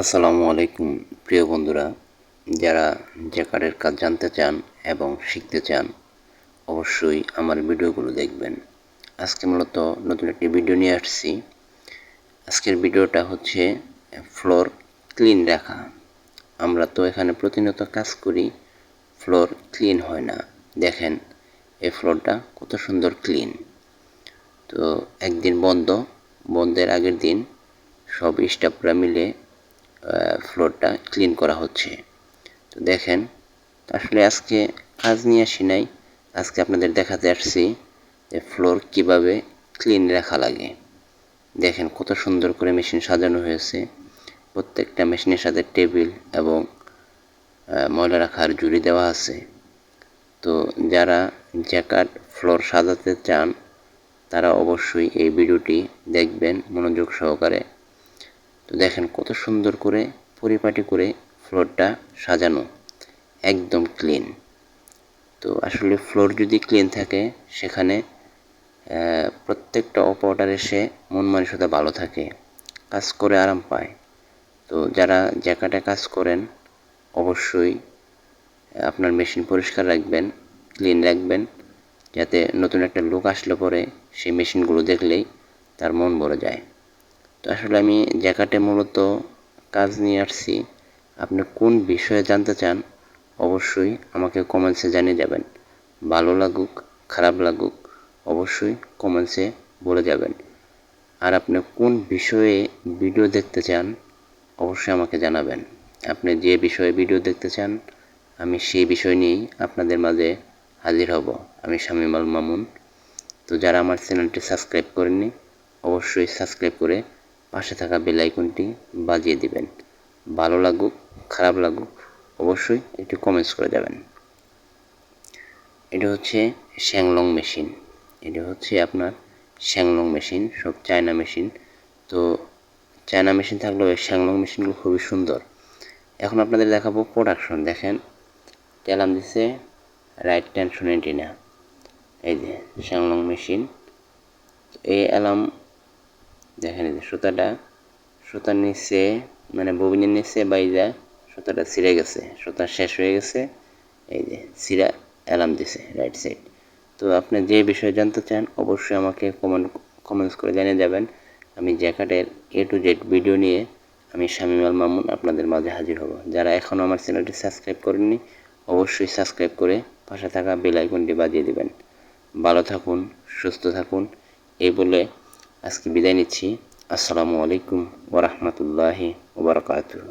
আসসালামু আলাইকুম প্রিয় বন্ধুরা, যারা জ্যাকার্ডের কাজ জানতে চান এবং শিখতে চান অবশ্যই আমার ভিডিওগুলো দেখবেন। আজকে মূলত নতুন একটি ভিডিও নিয়ে আসছি। আজকের ভিডিওটা হচ্ছে ফ্লোর ক্লিন রাখা। আমরা তো এখানে প্রতিনিয়ত কাজ করি, ফ্লোর ক্লিন হয় না। দেখেন এই ফ্লোরটা কত সুন্দর ক্লিন। তো একদিন বন্ধের আগের দিন সব স্টাফরা মিলে ফ্লোরটা ক্লিন করা হচ্ছে। তো দেখেন, আসলে আজকে কাজ নিয়ে আসি নাই, আজকে আপনাদের দেখাতে আসছি যে ফ্লোর কিভাবে ক্লিন রাখা লাগে। দেখেন কত সুন্দর করে মেশিন সাজানো হয়েছে, প্রত্যেকটা মেশিনের সাথে টেবিল এবং ময়লা রাখার ঝুড়ি দেওয়া আছে। তো যারা জ্যাকার্ড ফ্লোর সাজাতে চান তারা অবশ্যই এই ভিডিওটি দেখবেন মনোযোগ সহকারে। তো দেখেন কত সুন্দর করে পরিপাটি করে ফ্লোরটা সাজানো, একদম ক্লিন। তো আসলে ফ্লোর যদি ক্লিন থাকে সেখানে প্রত্যেকটা অপারেটর এসে মন মানসিকতা ভালো থাকে, কাজ করে আরাম পায়। তো যারা জ্যাকার্ডে কাজ করেন অবশ্যই আপনার মেশিন পরিষ্কার রাখবেন, ক্লিন রাখবেন, যাতে নতুন একটা লোক আসলে পরে সেই মেশিনগুলো দেখলেই তার মন ভরে যায়। তো আসলে আমি জ্যাকার্ডে মূলত কাজ নিয়ে আসছি। আপনি কোন বিষয়ে জানতে চান অবশ্যই আমাকে কমেন্টসে জানিয়ে যাবেন। ভালো লাগুক খারাপ লাগুক অবশ্যই কমেন্টসে বলে যাবেন। আর আপনি কোন বিষয়ে ভিডিও দেখতে চান অবশ্যই আমাকে জানাবেন। আপনি যে বিষয়ে ভিডিও দেখতে চান আমি সেই বিষয় নিয়েই আপনাদের মাঝে হাজির হব। আমি শামীম আল মামুন। তো যারা আমার চ্যানেলটি সাবস্ক্রাইব করেননি অবশ্যই সাবস্ক্রাইব করে পাশে থাকা বেল আইকনটি বাজিয়ে দিবেন। ভালো লাগুক খারাপ লাগুক অবশ্যই একটু কমেন্টস করে যাবেন। এটা হচ্ছে শ্যাংলং মেশিন, এটা হচ্ছে আপনার শ্যাংলং মেশিন, সব চায়না মেশিন। তো চায়না মেশিন থাকলেও শ্যাংলং মেশিনগুলো খুবই সুন্দর। এখন আপনাদের দেখাবো প্রোডাকশন। দেখেন অ্যালার্ম দিচ্ছে রাইট টেনশন এন্টিনা, এই যে শ্যাংলং মেশিন। এই অ্যালার্ম দেখেন এই যে সুতার নিচে মানে ববিনের নিচে বাইজা সুতাটা ছিঁড়ে গেছে, সুতা শেষ হয়ে গেছে, এই যে ছিঁড়া অ্যালার্ম দিছে রাইট সাইড। তো আপনি যে বিষয়ে জানতে চান অবশ্যই আমাকে কমেন্টস করে জানিয়ে যাবেন। আমি জ্যাকার্ডের A to Z ভিডিও নিয়ে আমি শামীম আল মামুন আপনাদের মাঝে হাজির হব। যারা এখনও আমার চ্যানেলটি সাবস্ক্রাইব করেননি অবশ্যই সাবস্ক্রাইব করে পাশে থাকা বেল আইকনটি বাজিয়ে দিবেন। ভালো থাকুন, সুস্থ থাকুন, এই বলে আজকে বিদায় নিচ্ছি। আসসালামু আলাইকুম ওয়া রাহমাতুল্লাহি ওয়া বারাকাতুহু।